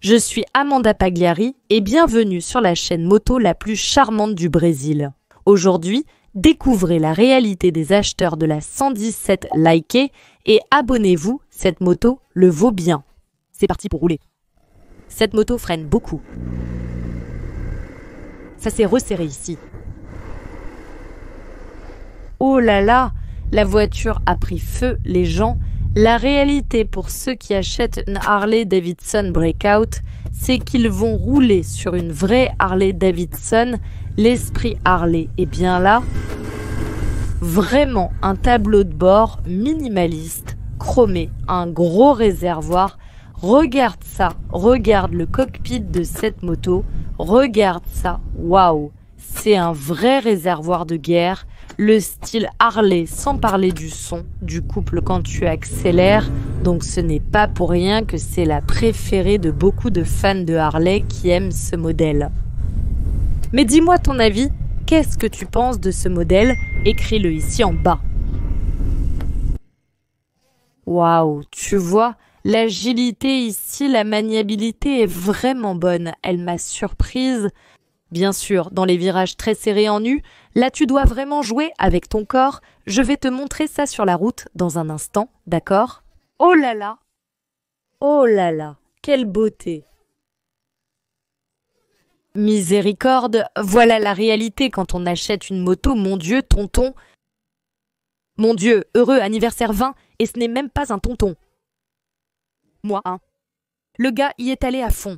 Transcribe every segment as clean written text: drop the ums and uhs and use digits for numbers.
Je suis Amanda Pagliari et bienvenue sur la chaîne moto la plus charmante du Brésil. Aujourd'hui, découvrez la réalité des acheteurs de la 117 Likee et abonnez-vous, cette moto le vaut bien. C'est parti pour rouler. Cette moto freine beaucoup. Ça s'est resserré ici. Oh là là, la voiture a pris feu, les gens. La réalité pour ceux qui achètent une Harley Davidson Breakout, c'est qu'ils vont rouler sur une vraie Harley Davidson. L'esprit Harley est bien là. Vraiment un tableau de bord minimaliste, chromé, un gros réservoir. Regarde ça, regarde le cockpit de cette moto, regarde ça, waouh, c'est un vrai réservoir de guerre. Le style Harley, sans parler du son du couple quand tu accélères. Donc ce n'est pas pour rien que c'est la préférée de beaucoup de fans de Harley qui aiment ce modèle. Mais dis-moi ton avis, qu'est-ce que tu penses de ce modèle? Écris-le ici en bas. Waouh, tu vois, l'agilité ici, la maniabilité est vraiment bonne. Elle m'a surprise. Bien sûr, dans les virages très serrés en U, là tu dois vraiment jouer avec ton corps. Je vais te montrer ça sur la route dans un instant, d'accord? Oh là là! Oh là là! Quelle beauté! Miséricorde, voilà la réalité quand on achète une moto, mon Dieu, tonton. Mon Dieu, heureux anniversaire 20, et ce n'est même pas un tonton. Moi, hein. Le gars y est allé à fond.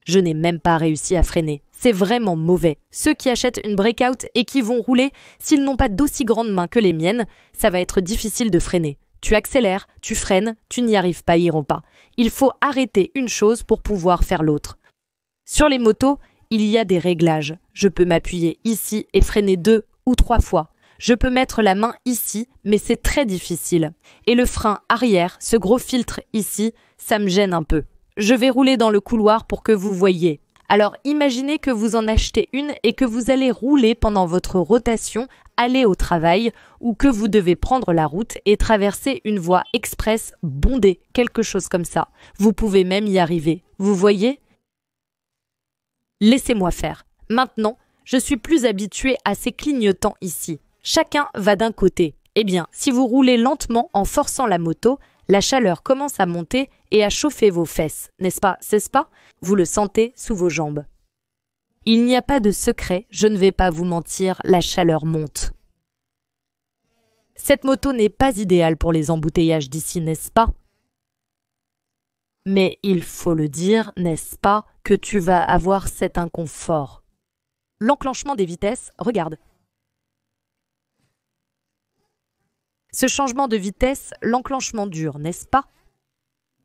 Je n'ai même pas réussi à freiner. C'est vraiment mauvais. Ceux qui achètent une Breakout et qui vont rouler, s'ils n'ont pas d'aussi grandes mains que les miennes, ça va être difficile de freiner. Tu accélères, tu freines, tu n'y arrives pas, iront pas. Il faut arrêter une chose pour pouvoir faire l'autre. Sur les motos, il y a des réglages. Je peux m'appuyer ici et freiner 2 ou 3 fois. Je peux mettre la main ici, mais c'est très difficile. Et le frein arrière, ce gros filtre ici, ça me gêne un peu. Je vais rouler dans le couloir pour que vous voyez. Alors imaginez que vous en achetez une et que vous allez rouler pendant votre rotation, aller au travail ou que vous devez prendre la route et traverser une voie express bondée, quelque chose comme ça. Vous pouvez même y arriver. Vous voyez? Laissez-moi faire. Maintenant, je suis plus habituée à ces clignotants ici. Chacun va d'un côté. Eh bien, si vous roulez lentement en forçant la moto, la chaleur commence à monter et à chauffer vos fesses, n'est-ce pas, c'est-ce pas? Vous le sentez sous vos jambes. Il n'y a pas de secret, je ne vais pas vous mentir, la chaleur monte. Cette moto n'est pas idéale pour les embouteillages d'ici, n'est-ce pas? Mais il faut le dire, n'est-ce pas, que tu vas avoir cet inconfort. L'enclenchement des vitesses, regarde. Ce changement de vitesse, l'enclenchement dure, n'est-ce pas?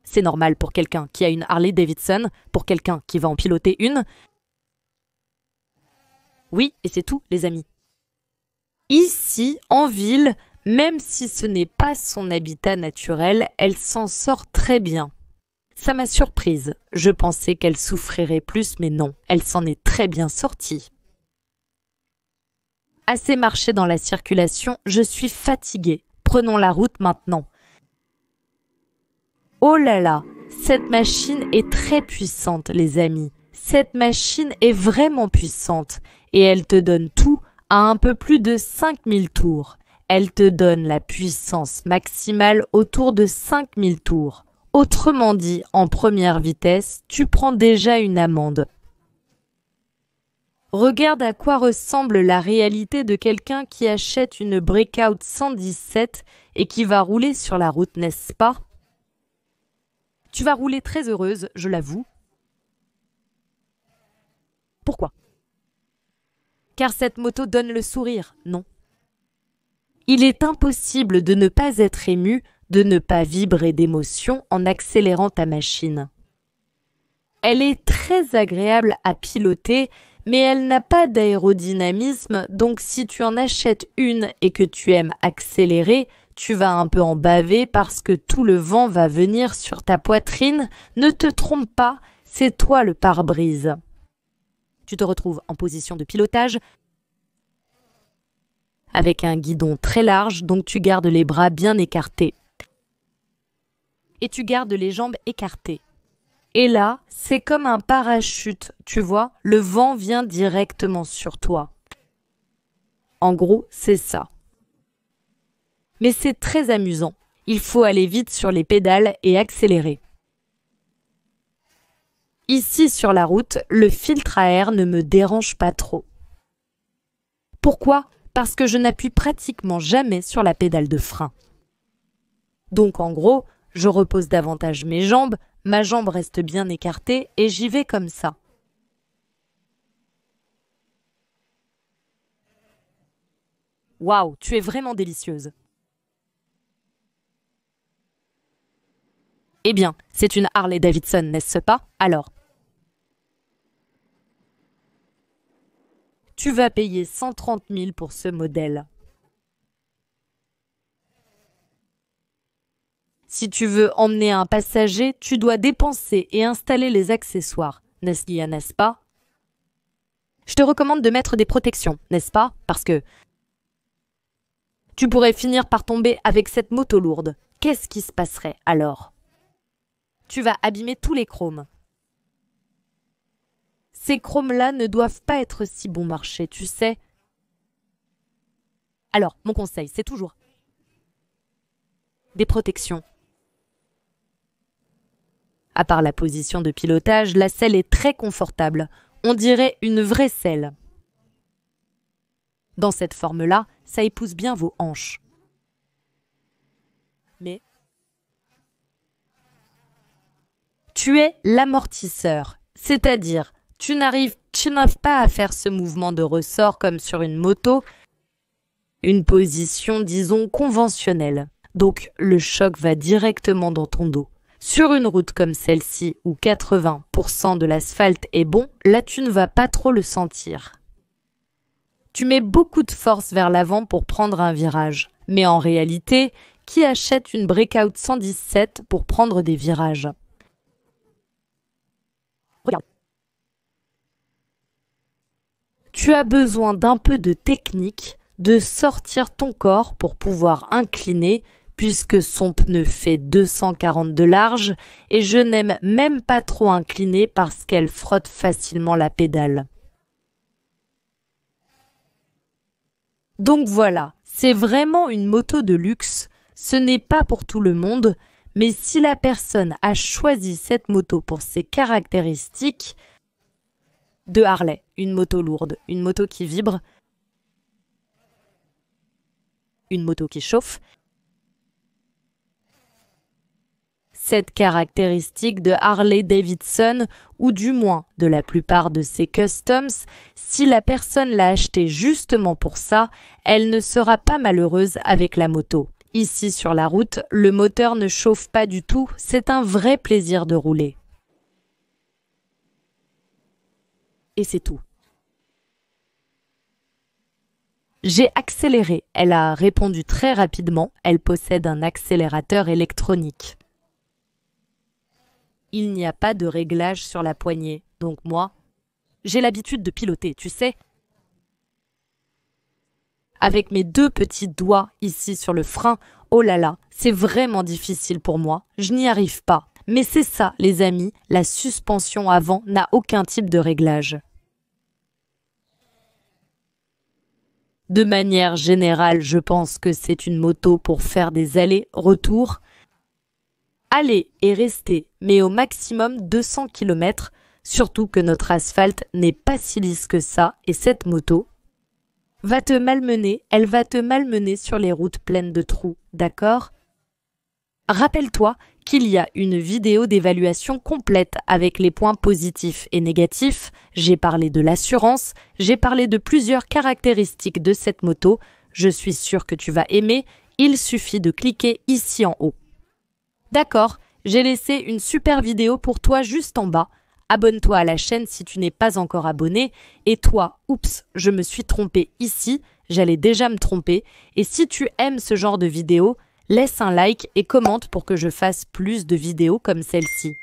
C'est normal pour quelqu'un qui a une Harley Davidson, pour quelqu'un qui va en piloter une. Oui, et c'est tout, les amis. Ici, en ville, même si ce n'est pas son habitat naturel, elle s'en sort très bien. Ça m'a surprise. Je pensais qu'elle souffrirait plus, mais non, elle s'en est très bien sortie. Assez marché dans la circulation, je suis fatiguée. Prenons la route maintenant. Oh là là, cette machine est très puissante, les amis. Cette machine est vraiment puissante et elle te donne tout à un peu plus de 5000 tours. Elle te donne la puissance maximale autour de 5000 tours. Autrement dit, en première vitesse, tu prends déjà une amende. Regarde à quoi ressemble la réalité de quelqu'un qui achète une Breakout 117 et qui va rouler sur la route, n'est-ce pas? Tu vas rouler très heureuse, je l'avoue. Pourquoi? Car cette moto donne le sourire, non? Il est impossible de ne pas être ému, de ne pas vibrer d'émotion en accélérant ta machine. Elle est très agréable à piloter, mais elle n'a pas d'aérodynamisme, donc si tu en achètes une et que tu aimes accélérer, tu vas un peu en baver parce que tout le vent va venir sur ta poitrine. Ne te trompe pas, c'est toi le pare-brise. Tu te retrouves en position de pilotage avec un guidon très large, donc tu gardes les bras bien écartés. Et tu gardes les jambes écartées. Et là, c'est comme un parachute, tu vois, le vent vient directement sur toi. En gros, c'est ça. Mais c'est très amusant. Il faut aller vite sur les pédales et accélérer. Ici sur la route, le filtre à air ne me dérange pas trop. Pourquoi? Parce que je n'appuie pratiquement jamais sur la pédale de frein. Donc en gros, je repose davantage mes jambes, ma jambe reste bien écartée et j'y vais comme ça. Waouh, tu es vraiment délicieuse. Eh bien, c'est une Harley-Davidson, n'est-ce pas? Alors, tu vas payer 130 000 pour ce modèle. Si tu veux emmener un passager, tu dois dépenser et installer les accessoires, n'est-ce pas? Je te recommande de mettre des protections, n'est-ce pas? Parce que tu pourrais finir par tomber avec cette moto lourde. Qu'est-ce qui se passerait alors? Tu vas abîmer tous les chromes. Ces chromes-là ne doivent pas être si bon marché, tu sais. Alors, mon conseil, c'est toujours des protections. À part la position de pilotage, la selle est très confortable. On dirait une vraie selle. Dans cette forme-là, ça épouse bien vos hanches. Mais tu es l'amortisseur, c'est-à-dire tu n'arrives pas à faire ce mouvement de ressort comme sur une moto, une position disons conventionnelle. Donc le choc va directement dans ton dos. Sur une route comme celle-ci où 80% de l'asphalte est bon, là tu ne vas pas trop le sentir. Tu mets beaucoup de force vers l'avant pour prendre un virage. Mais en réalité, qui achète une Breakout 117 pour prendre des virages? Regarde. Tu as besoin d'un peu de technique, de sortir ton corps pour pouvoir incliner, puisque son pneu fait 240 de large et je n'aime même pas trop incliner parce qu'elle frotte facilement la pédale. Donc voilà, c'est vraiment une moto de luxe. Ce n'est pas pour tout le monde, mais si la personne a choisi cette moto pour ses caractéristiques de Harley, une moto lourde, une moto qui vibre, une moto qui chauffe, cette caractéristique de Harley-Davidson, ou du moins de la plupart de ses customs, si la personne l'a acheté justement pour ça, elle ne sera pas malheureuse avec la moto. Ici sur la route, le moteur ne chauffe pas du tout, c'est un vrai plaisir de rouler. Et c'est tout. J'ai accéléré, elle a répondu très rapidement, elle possède un accélérateur électronique. Il n'y a pas de réglage sur la poignée, donc moi, j'ai l'habitude de piloter, tu sais. Avec mes deux petits doigts ici sur le frein, oh là là, c'est vraiment difficile pour moi, je n'y arrive pas. Mais c'est ça, les amis, la suspension avant n'a aucun type de réglage. De manière générale, je pense que c'est une moto pour faire des allers-retours. Aller et rester, mais au maximum 200 km, surtout que notre asphalte n'est pas si lisse que ça, et cette moto va te malmener, elle va te malmener sur les routes pleines de trous, d'accord? Rappelle-toi qu'il y a une vidéo d'évaluation complète avec les points positifs et négatifs, j'ai parlé de l'assurance, j'ai parlé de plusieurs caractéristiques de cette moto, je suis sûre que tu vas aimer, il suffit de cliquer ici en haut. D'accord, j'ai laissé une super vidéo pour toi juste en bas. Abonne-toi à la chaîne si tu n'es pas encore abonné. Et toi, oups, je me suis trompée ici, j'allais déjà me tromper. Et si tu aimes ce genre de vidéo, laisse un like et commente pour que je fasse plus de vidéos comme celle-ci.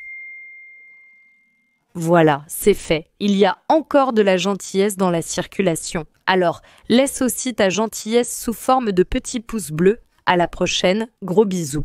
Voilà, c'est fait. Il y a encore de la gentillesse dans la circulation. Alors, laisse aussi ta gentillesse sous forme de petits pouces bleus. À la prochaine, gros bisous.